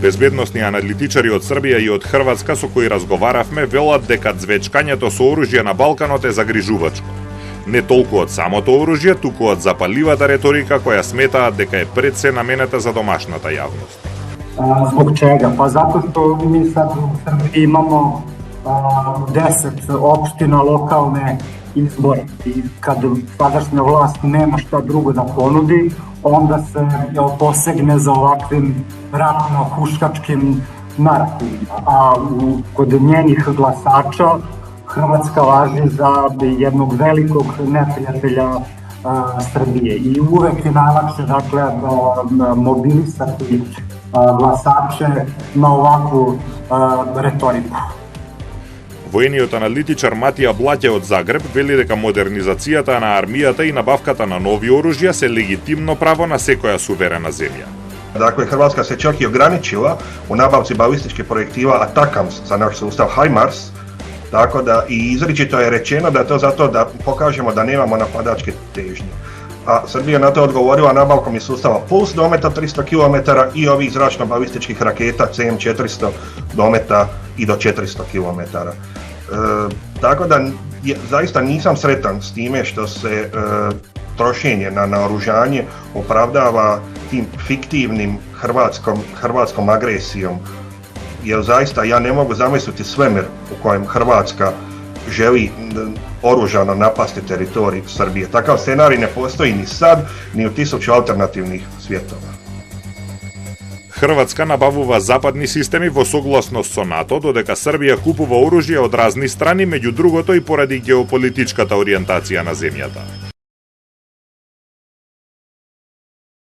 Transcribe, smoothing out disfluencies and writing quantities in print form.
Безбедносни аналитичари од Србија и од Хрватска со кои разговаравме велат дека звечкањето со оружје на Балканот е загрижувачко. Не толку од самото оружје, туку од запаливата реторика која сметаат дека е пред се наменета за домашната јавност. Због чега? Па затоа што ми сад у Србија имамо 10 општина локалне избори и kad sadašnja vlast nema šta drugo da ponudi, onda se posegne za ovakvim ratno-huškačkim narativima. A kod njenih glasača Hrvatska važi za jednog velikog neprijatelja Srbije i uvek je najlakše mobilisati glasače na ovakvu retoriku. Воениот аналитичар Матија Блаќе од Загреб вели дека модернизацијата на армијата и набавката на нови оружја се легитимно право на секоја суверена земја. Dakle, Hrvatska se čak i ograničila u nabavci balističkih projektila Atakams za naš sustav HIMARS, tako da i izričito je rečeno da je to zato da pokažemo da nemamo napadačke težnje. A Srbija na to odgovorila nabavkom iz sustava Puls dometa 300 km i ovih zračno-balističkih raketa CM400 dometa i do 400 km. Tako da zaista nisam sretan s time što se trošenje na naoružanje opravdava tim fiktivnim hrvatskom agresijom. Jer zaista ja ne mogu zamisliti svemir u kojem Hrvatska želi oružano napasti teritorij Srbije. Takav scenarij ne postoji ni sad, ni u 1000 alternativnih svjetova. Хрватска набавува западни системи во согласност со НАТО, додека Србија купува оружје од разни страни, меѓу другото и поради геополитичката ориентација на земјата.